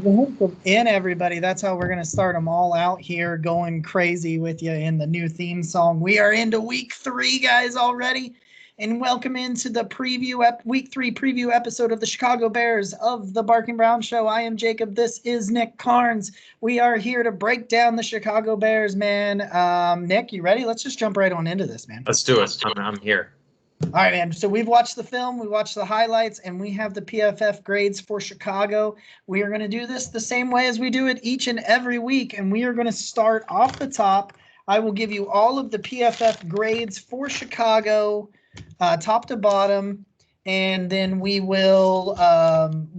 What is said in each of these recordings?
Welcome in, everybody. That's how we're going to start them all out here, going crazy with you in the new theme song. We are into week 3, guys, already. And welcome into the week 3 preview episode of the Chicago Bears of the Barking Brown Show. I am Jacob. This is Nick Carnes. We are here to break down the Chicago Bears, man. Nick, you ready? Let's just jump right on into this, man. Let's do it. I'm here. All right, man. So we've watched the film, we watched the highlights, and we have the PFF grades for Chicago. We are going to do this the same way as we do it each and every week, and we are going to start off the top. I will give you all of the PFF grades for Chicago, top to bottom, and then we'll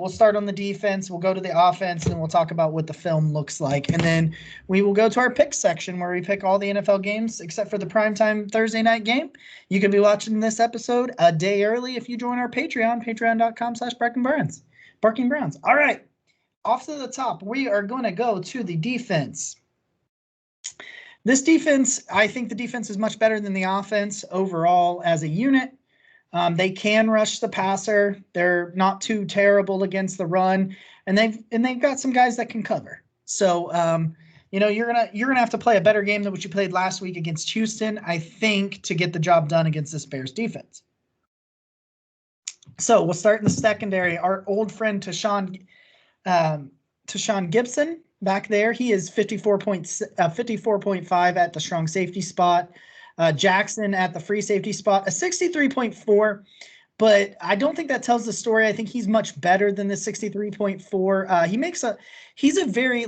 start on the defense. We'll go to the offense, and we'll talk about what the film looks like, and then we will go to our pick section where we pick all the NFL games except for the primetime Thursday night game. You can be watching this episode a day early if you join our Patreon, patreon.com/BarkingBrowns. Barking Browns. All right, off to the top, we are going to go to the defense. This defense, I think the defense is much better than the offense overall as a unit. They can rush the passer. They're not too terrible against the run, and they've got some guys that can cover. So, you're gonna have to play a better game than what you played last week against Houston, I think, to get the job done against this Bears defense. So we'll start in the secondary. Our old friend Tashawn Gibson back there. He is 54.5 at the strong safety spot. Jackson at the free safety spot, a 63.4, but I don't think that tells the story. I think he's much better than the 63.4. He's a very,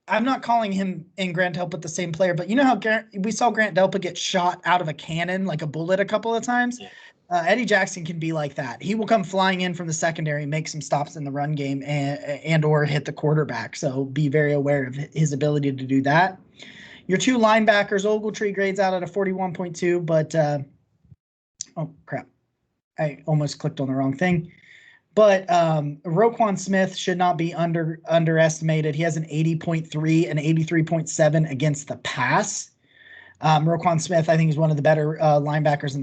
I'm not calling him and Grant Delpit the same player, but you know how we saw Grant Delpit get shot out of a cannon, like a bullet, a couple of times? Yeah. Eddie Jackson can be like that. He will come flying in from the secondary, make some stops in the run game and or hit the quarterback. So be very aware of his ability to do that. Your two linebackers, Ogletree grades out at a 41.2, but oh crap, I almost clicked on the wrong thing. But Roquan Smith should not be underestimated. He has an 80.3 and 83.7 against the pass. Roquan Smith, I think, is one of the better linebackers in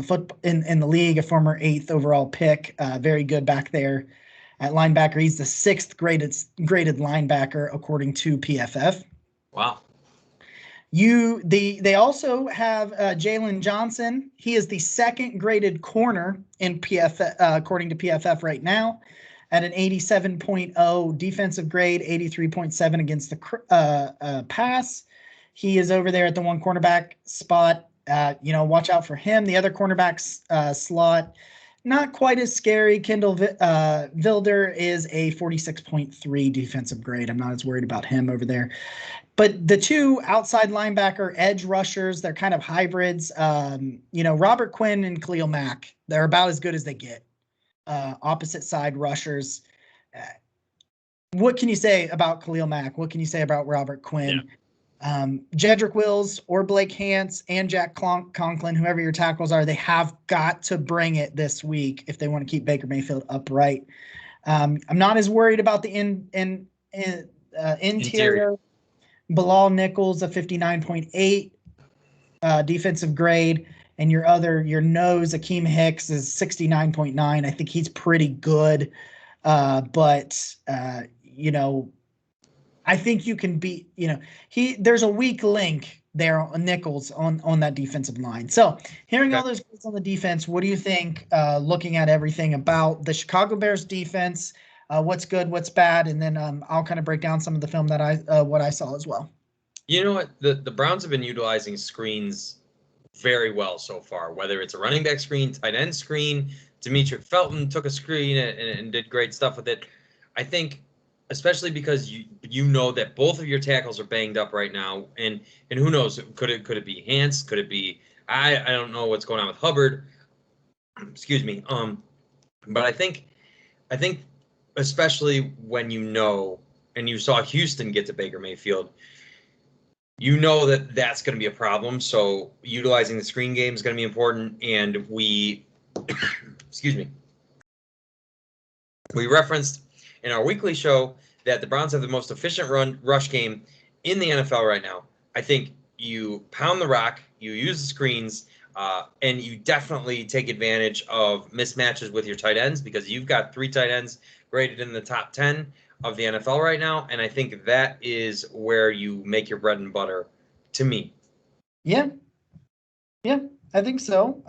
the league. A former 8th overall pick, very good back there at linebacker. He's the 6th graded linebacker according to PFF. Wow. They also have Jalen Johnson. He is the 2nd graded corner in PFF according to PFF right now, at an 87.0 defensive grade, 83.7 against the pass. He is over there at the one cornerback spot. Watch out for him. The other cornerback slot, not quite as scary. Kendall Vilder is a 46.3 defensive grade. I'm not as worried about him over there. But the two outside linebacker edge rushers, they're kind of hybrids. Robert Quinn and Khalil Mack, they're about as good as they get. Opposite side rushers. What can you say about Khalil Mack? What can you say about Robert Quinn? Yeah. Jedrick Wills or Blake Hance and Jack Conklin, whoever your tackles are, they have got to bring it this week if they want to keep Baker Mayfield upright. I'm not as worried about the interior. Bilal Nichols, a 59.8 defensive grade, and your nose, Akeem Hicks, is 69.9. I think he's pretty good, but I think you can beat. There's a weak link there on Nichols on that defensive line. So hearing all those guys on the defense, what do you think? Looking at everything about the Chicago Bears defense. What's good, what's bad, and then I'll kind of break down some of the film that what I saw as well. You know what? The Browns have been utilizing screens very well so far, whether it's a running back screen, tight end screen. Demetric Felton took a screen and did great stuff with it. I think, especially because you know that both of your tackles are banged up right now, and who knows? Could it be Hance? Could it be I don't know what's going on with Hubbard. Excuse me. But I think. Especially when and you saw Houston get to Baker Mayfield, that's going to be a problem. So utilizing the screen game is going to be important. And we referenced in our weekly show that the Browns have the most efficient rush game in the NFL right now. I think you pound the rock, you use the screens, and you definitely take advantage of mismatches with your tight ends because you've got 3 tight ends graded in the top 10. of the NFL right now, and I think that is where you make your bread and butter, to me. Yeah. Yeah, I think so.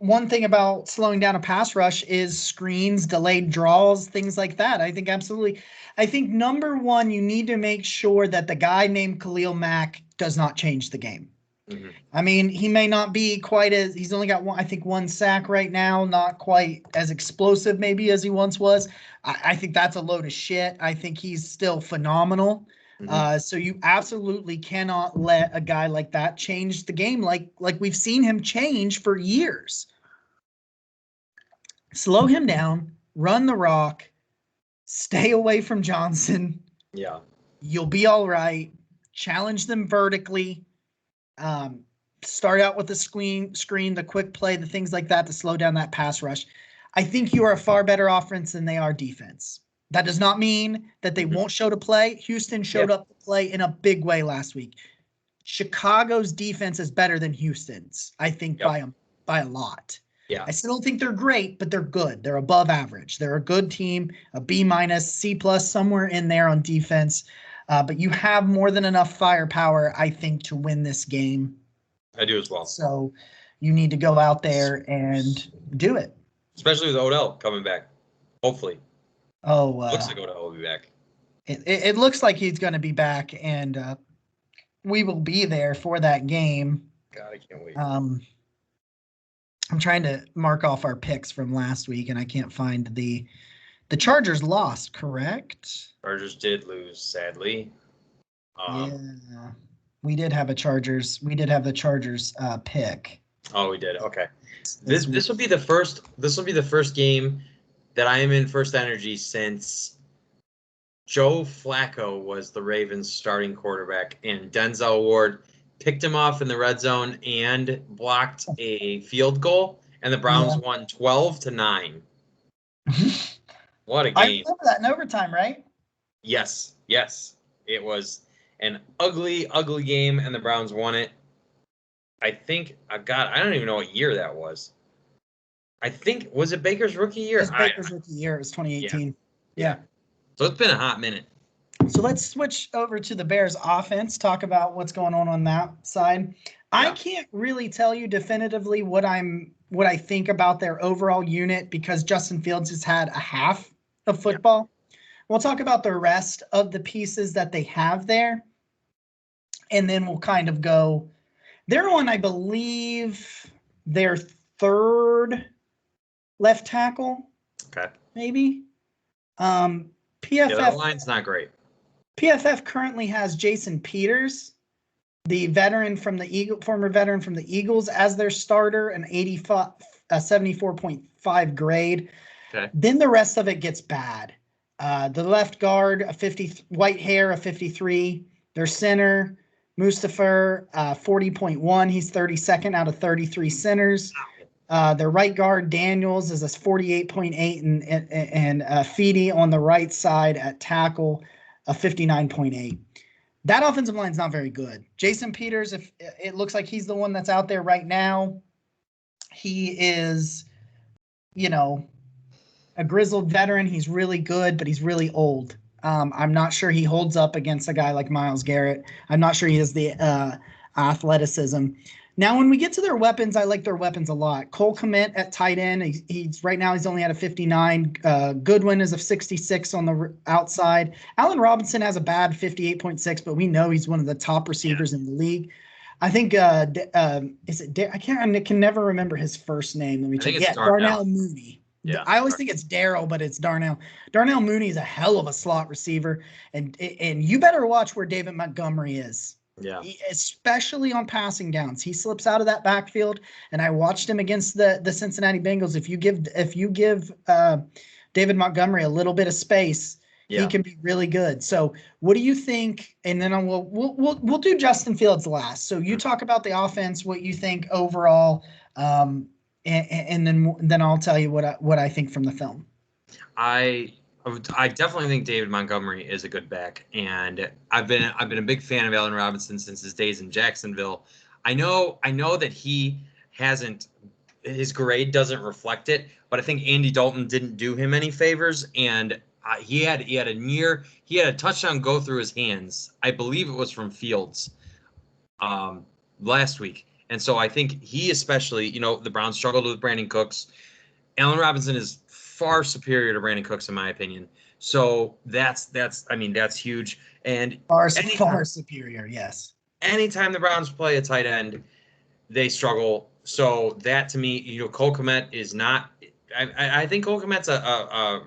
One thing about slowing down a pass rush is screens, delayed draws, things like that. I think absolutely. I think number one, you need to make sure that the guy named Khalil Mack does not change the game. Mm-hmm. I mean, he may not be quite as he's only got one sack right now, not quite as explosive maybe as he once was. I think that's a load of shit. I think he's still phenomenal. So you absolutely cannot let a guy like that change the game like we've seen him change for years. Slow him down, run the rock, stay away from Johnson. Yeah. You'll be all right. Challenge them vertically. Start out with the screen, the quick play, the things like that to slow down that pass rush. I think you are a far better offense than they are defense. That does not mean that they won't show to play. Houston showed up to play in a big way last week. Chicago's defense is better than Houston's, I think, by a lot. Yeah. I still don't think they're great, but they're good. They're above average. They're a good team, a B-, C+, somewhere in there on defense. But you have more than enough firepower, I think, to win this game. I do as well. So you need to go out there and do it. Especially with Odell coming back, hopefully. Looks like Odell will be back. It looks like he's going to be back, and we will be there for that game. God, I can't wait. I'm trying to mark off our picks from last week, and I can't find the Chargers lost, correct? Chargers did lose, sadly. Yeah, we did have a Chargers. We did have the Chargers pick. Oh, we did. Okay. This will be the first. This will be the first game that I am in First Energy since Joe Flacco was the Ravens' starting quarterback, and Denzel Ward picked him off in the red zone and blocked a field goal, and the Browns won 12-9. What a game! I remember that in overtime, right? Yes. It was an ugly, ugly game, and the Browns won it. I think I don't even know what year that was. I think, was it Baker's rookie year? It was Baker's rookie year. It was 2018. Yeah. So it's been a hot minute. So let's switch over to the Bears offense, talk about what's going on that side. Yeah. I can't really tell you definitively what I think about their overall unit because Justin Fields has had a half of football. Yeah. We'll talk about the rest of the pieces that they have there, and then we'll kind of go. They're on, I believe, their third left tackle. Okay. Maybe. PFF. Yeah, that line's not great. PFF currently has Jason Peters, the former veteran from the Eagles, as their starter, an 74.5 grade. Okay. Then the rest of it gets bad. The left guard, a 50, white hair, a 53. Their center, Mustafa, 40.1. He's 32nd out of 33 centers. Their right guard, Daniels, is a 48.8, and Feedy on the right side at tackle, a 59.8. That offensive line is not very good. Jason Peters, if it looks like he's the one that's out there right now, he is, a grizzled veteran. He's really good, but he's really old. I'm not sure he holds up against a guy like Myles Garrett. I'm not sure he has the athleticism. Now, when we get to their weapons, I like their weapons a lot. Cole Kmet at tight end. He's right now he's only at a 59. Goodwin is a 66 on the outside. Allen Robinson has a bad 58.6, but we know he's one of the top receivers in the league. I think is it? I can never remember his first name. Let me check. Yeah, Darnell Mooney. Yeah, I always think it's Darrell, but it's Darnell. Darnell Mooney is a hell of a slot receiver, and you better watch where David Montgomery is. Yeah, especially on passing downs, he slips out of that backfield. And I watched him against the Cincinnati Bengals. If you give David Montgomery a little bit of space, he can be really good. So, what do you think? And then we'll do Justin Fields last. So you talk about the offense, what you think overall, and then I'll tell you what I think from the film. I definitely think David Montgomery is a good back, and I've been a big fan of Allen Robinson since his days in Jacksonville. I know that his grade doesn't reflect it, but I think Andy Dalton didn't do him any favors, and he had a touchdown go through his hands. I believe it was from Fields last week. And so I think he especially, the Browns struggled with Brandon Cooks. Allen Robinson is far superior to Brandon Cooks in my opinion. So that's huge. And far superior, yes. Anytime the Browns play a tight end, they struggle. So that to me, Cole Kmet is not. I think Cole Kmet's a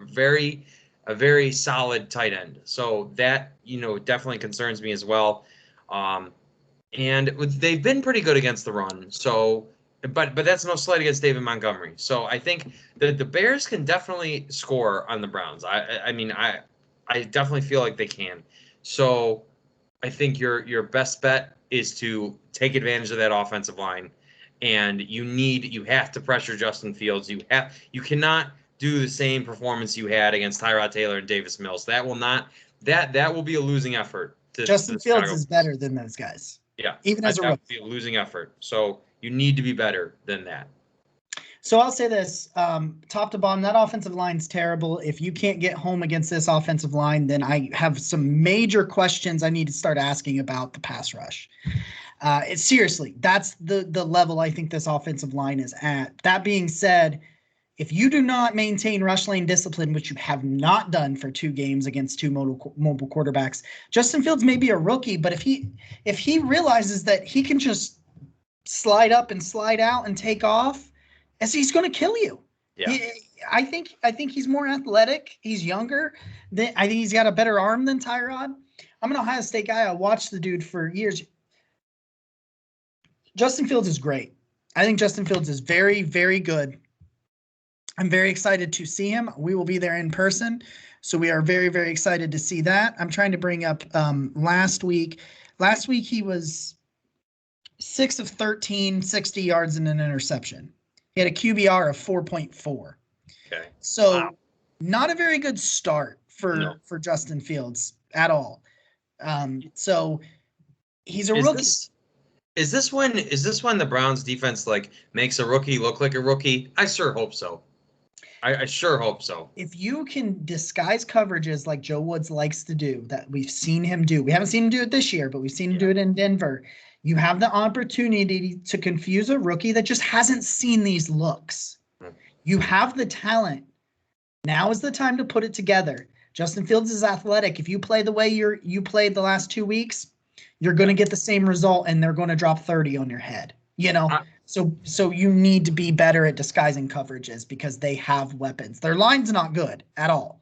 very solid tight end. So that definitely concerns me as well. And they've been pretty good against the run. So, but that's no slight against David Montgomery. So I think that the Bears can definitely score on the Browns. I definitely feel like they can. So I think your best bet is to take advantage of that offensive line, and you have to pressure Justin Fields. You cannot do the same performance you had against Tyrod Taylor and Davis Mills. That will be a losing effort. Justin Fields is better than those guys. Yeah, even as a rookie. That would be a losing effort. So you need to be better than that. So I'll say this, top to bottom, that offensive line's terrible. If you can't get home against this offensive line, then I have some major questions I need to start asking about the pass rush. Seriously, that's the level I think this offensive line is at. That being said, if you do not maintain rush lane discipline, which you have not done for 2 games against 2 mobile quarterbacks, Justin Fields may be a rookie, but if he realizes that he can just slide up and slide out and take off, as he's going to kill you. Yeah. I think he's more athletic. He's younger. I think he's got a better arm than Tyrod. I'm an Ohio State guy. I watched the dude for years. Justin Fields is great. I think Justin Fields is very, very good. I'm very excited to see him. We will be there in person. So we are very, very excited to see that. I'm trying to bring up last week. Last week he was 6 of 13, 60 yards and an interception. He had a QBR of 4.4. Okay. So wow. Not a very good start for Justin Fields at all. So he's a rookie. Is this when the Browns defense makes a rookie look like a rookie? I sure hope so. I sure hope so. If you can disguise coverages like Joe Woods likes to do, that we've seen him do. We haven't seen him do it this year, but we've seen him do it in Denver. You have the opportunity to confuse a rookie that just hasn't seen these looks. You have the talent. Now is the time to put it together. Justin Fields is athletic. If you play the way you played the last 2 weeks, you're going to get the same result, and they're going to drop 30 on your head. So you need to be better at disguising coverages because they have weapons. Their line's not good at all,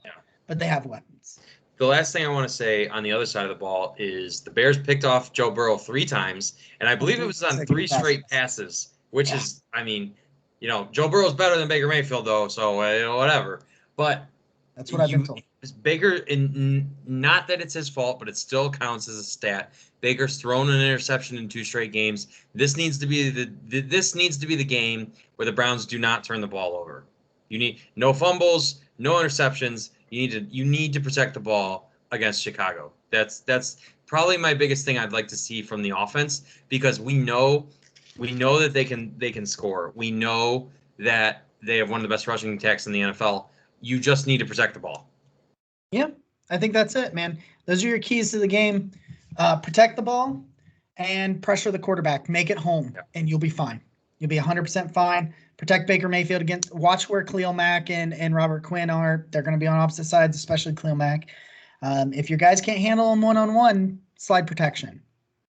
but they have weapons. The last thing I want to say on the other side of the ball is the Bears picked off Joe Burrow 3 times, and I believe it was on 3 straight passes, which is, Joe Burrow's better than Baker Mayfield, though, so whatever. But that's what I've been told. Baker, not that it's his fault, but it still counts as a stat. Baker's thrown an interception in 2 straight games. This needs to be the game where the Browns do not turn the ball over. You need no fumbles, no interceptions. You need to protect the ball against Chicago. That's probably my biggest thing I'd like to see from the offense, because we know that they can score. We know that they have one of the best rushing attacks in the NFL. You just need to protect the ball. Yeah, I think that's it, man. Those are your keys to the game. Protect the ball and pressure the quarterback. Make it home, and you'll be fine. You'll be 100% fine. Protect Baker Mayfield against. Watch where Khalil Mack and Robert Quinn are. They're going to be on opposite sides, especially Khalil Mack. If your guys can't handle them one-on-one, slide protection.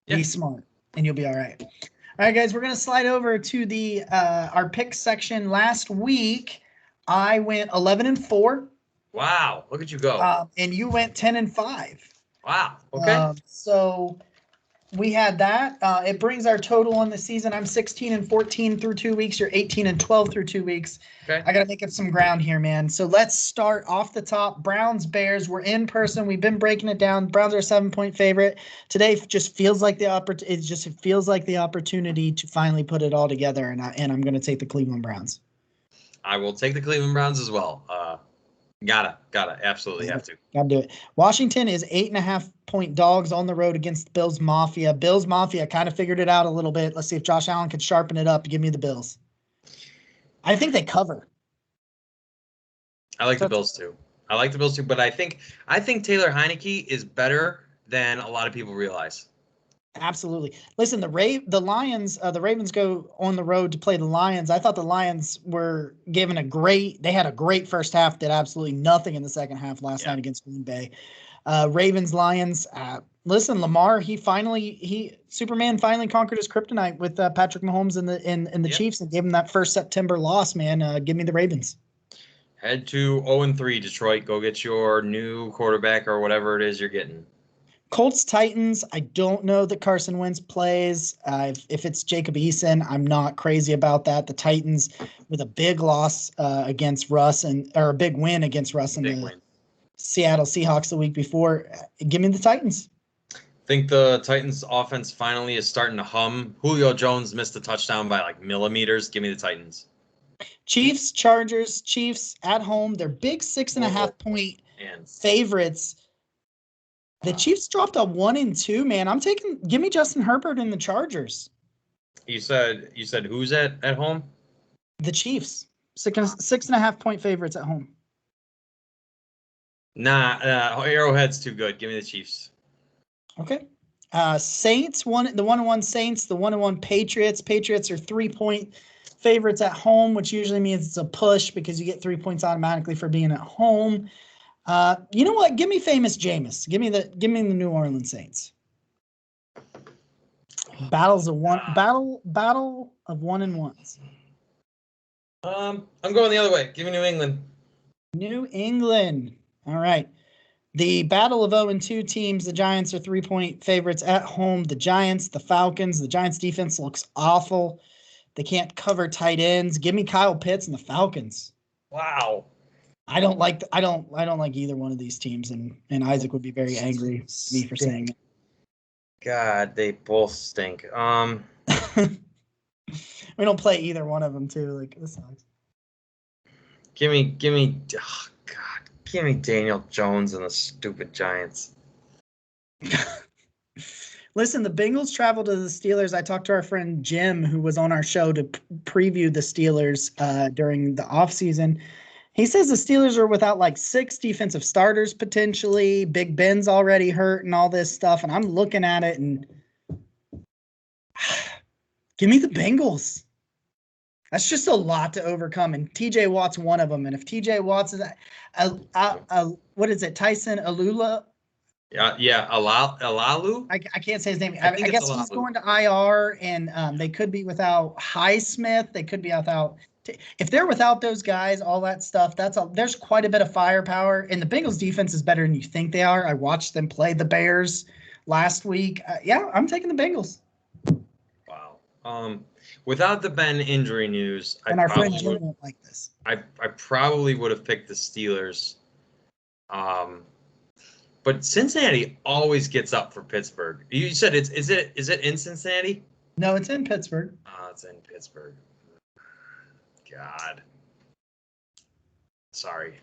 Be smart, and you'll be all right. All right, guys, we're going to slide over to the our pick section. Last week, I went 11-4. Wow, look at you go. And you went 10-5. Wow. Okay. So we had that. It brings our total on the season. I'm 16-14 through 2 weeks. You're 18-12 through 2 weeks. Okay. I got to make up some ground here, man. So let's start off the top. Browns, Bears. We're in person. We've been breaking it down. Browns are a 7-point favorite. Today just feels like the opportunity to finally put it all together. And I'm going to take the Cleveland Browns. I will take the Cleveland Browns as well. Gotta, absolutely have to. Gotta do it. Washington is 8.5-point dogs on the road against Bills Mafia. Bills Mafia kind of figured it out a little bit. Let's see if Josh Allen can sharpen it up. Give me the Bills. I think they cover. I like the Bills too. I like the Bills too, but I think Taylor Heineke is better than a lot of people realize. Absolutely. Listen, the Lions, the Ravens go on the road to play the Lions. I thought the Lions were given they had a great first half, did absolutely nothing in the second half last night against Green Bay. Ravens, Lions. Listen, Lamar, Superman finally conquered his kryptonite with Patrick Mahomes and the Chiefs and gave him that first September loss, man. Give me the Ravens. Head to 0-3, Detroit. Go get your new quarterback or whatever it is you're getting. Colts, Titans. I don't know that Carson Wentz plays. If it's Jacob Eason, I'm not crazy about that. The Titans with a big loss against Russ or a big win against Russ and the Seattle Seahawks the week before. Give me the Titans. Think the Titans offense finally is starting to hum. Julio Jones missed a touchdown by like millimeters. Give me the Titans. Chiefs, Chargers, Chiefs at home. They're big 6.5 point favorites. The Chiefs dropped a 1-2, man. Give me Justin Herbert and the Chargers. You said who's at home? The Chiefs. 6.5 point favorites at home. Nah, Arrowhead's too good. Give me the Chiefs. Okay. Saints, the 1-1 Saints, the 1-1 Patriots. Patriots are 3-point favorites at home, which usually means it's a push because you get 3 points automatically for being at home. You know what? Give me famous Jameis. Give me the New Orleans Saints. Battle of 1-1s. I'm going the other way. Give me New England. New England. All right. The battle of 0-2 teams. The Giants are 3-point favorites at home. The Giants, the Falcons. The Giants defense looks awful. They can't cover tight ends. Give me Kyle Pitts and the Falcons. Wow. I don't like either one of these teams, and Isaac would be very angry at me for saying it. God, they both stink. We don't play either one of them too. Like, this sucks. Give me Daniel Jones and the stupid Giants. Listen, the Bengals travel to the Steelers. I talked to our friend Jim, who was on our show to preview the Steelers during the offseason. He says the Steelers are without like 6 defensive starters potentially. Big Ben's already hurt and all this stuff. And I'm looking at it and give me the Bengals. That's just a lot to overcome. And TJ Watt's one of them. And if TJ Watt's is what is it? Tyson Alula? Yeah, Alalu. I can't say his name. I guess he's going to IR, and they could be without Highsmith. They could be without. If they're without those guys, all that stuff. There's quite a bit of firepower, and the Bengals defense is better than you think they are. I watched them play the Bears last week. I'm taking the Bengals. Wow. Without the Ben injury news, our friend Jim won't like this. I probably would have picked the Steelers. But Cincinnati always gets up for Pittsburgh. You said is it in Cincinnati? No, it's in Pittsburgh. It's in Pittsburgh. God. Sorry.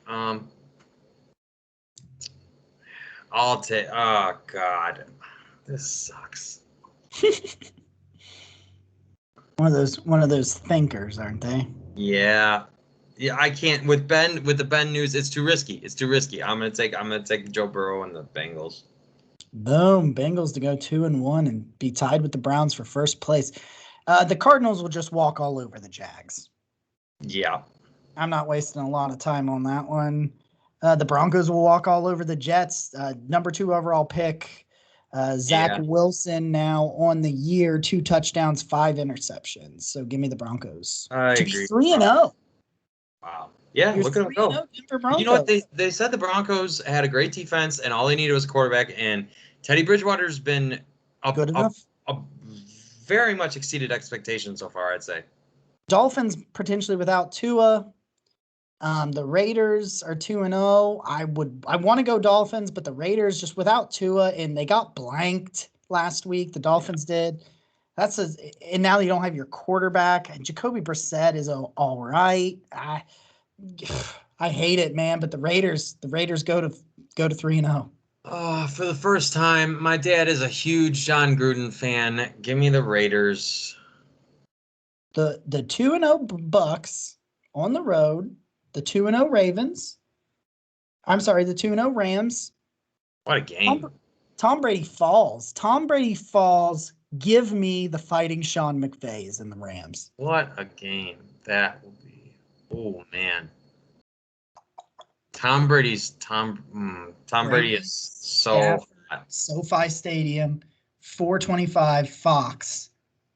I'll take. Oh God, this sucks. One of those thinkers, aren't they? Yeah. I can't with the Ben news. It's too risky. I'm gonna take Joe Burrow and the Bengals. Boom, Bengals to go 2-1 and be tied with the Browns for first place. The Cardinals will just walk all over the Jags. Yeah, I'm not wasting a lot of time on that one. The Broncos will walk all over the Jets. Number 2 overall pick. Zach Wilson now on the year, 2 touchdowns, 5 interceptions. So give me the Broncos. I agree. 3-0. Wow. Yeah, look at them go. You know what? They said the Broncos had a great defense, and all they needed was a quarterback. And Teddy Bridgewater's been good enough. Very much exceeded expectations so far, I'd say. Dolphins potentially without Tua. The Raiders are 2-0. I want to go Dolphins, but the Raiders just without Tua, and they got blanked last week. The Dolphins did. And now you don't have your quarterback. And Jacoby Brissett is all right. I hate it, man. But the Raiders go to 3-0. For the first time, my dad is a huge John Gruden fan. Give me the Raiders. The 2-0 Bucks on the road. The 2-0 Ravens. I'm sorry, the 2-0 Rams. What a game. Tom Brady falls. Tom Brady falls. Give me the Fighting Sean McVays and the Rams. What a game that will be. Oh, man. Tom Brady is so hot. SoFi Stadium, 425 Fox.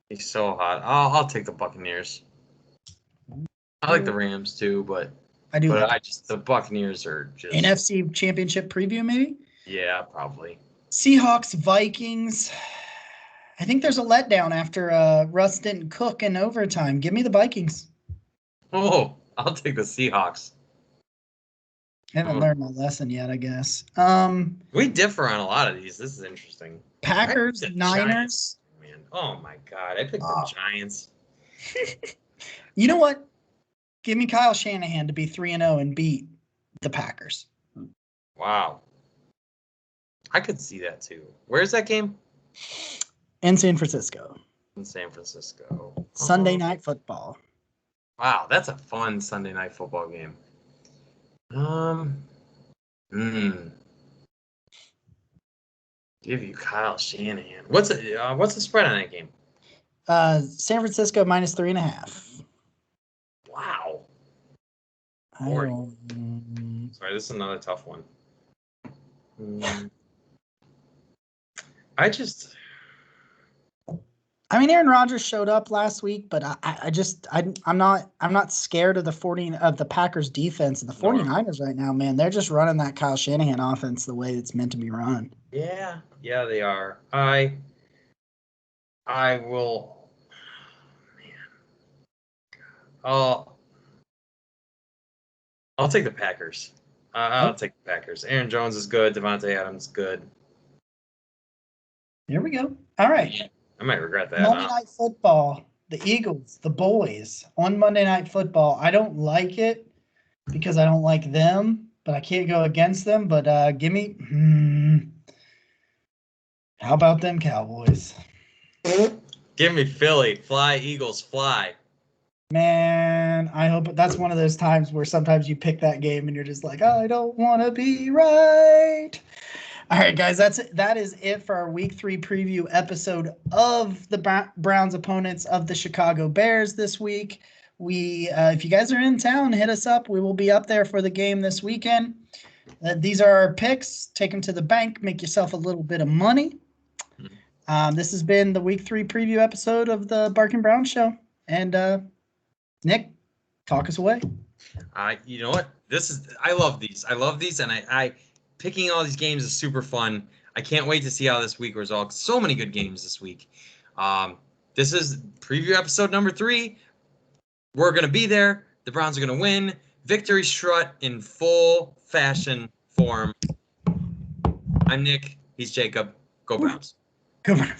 He's so hot. I'll take the Buccaneers. I like the Rams too, but the Buccaneers are just NFC Championship preview, maybe? Yeah, probably. Seahawks, Vikings. I think there's a letdown after Russ didn't cook in overtime. Give me the Vikings. Oh, I'll take the Seahawks. I haven't learned my lesson yet, I guess. We differ on a lot of these. This is interesting. Packers, Niners. Giants, man. Oh my God, I picked the Giants. You know what? Give me Kyle Shanahan to be 3-0 and beat the Packers. Wow. I could see that too. Where's that game? In San Francisco. In San Francisco. Sunday Night Football. Wow, that's a fun Sunday Night Football game. Give you Kyle Shanahan. What's the spread on that game? San Francisco -3.5. Wow. Sorry, this is another tough one. I mean, Aaron Rodgers showed up last week, but I'm not scared of the Packers defense and the 49ers right now, man. They're just running that Kyle Shanahan offense the way it's meant to be run. Yeah, they are. I will. Man. I'll take the Packers. I'll take the Packers. Aaron Jones is good. Devontae Adams is good. There we go. All right. Yeah, I might regret that. Monday Night Football. The Eagles, the boys on Monday Night Football. I don't like it because I don't like them, but I can't go against them. But give me. How about them Cowboys? Give me Philly. Fly, Eagles, fly. Man, I hope that's one of those times where sometimes you pick that game and you're just like, I don't want to be right. All right, guys, that is it for our Week 3 preview episode of the Browns opponents of the Chicago Bears this week. If you guys are in town, hit us up. We will be up there for the game this weekend. These are our picks. Take them to the bank. Make yourself a little bit of money. This has been the Week 3 preview episode of the Barking Brown Show. And Nick, talk us away. You know what? I love these. And I picking all these games is super fun. I can't wait to see how this week results. So many good games this week. This is preview episode number 3. We're gonna be there. The Browns are gonna win. Victory strut in full fashion form. I'm Nick. He's Jacob. Go Browns. Go Browns.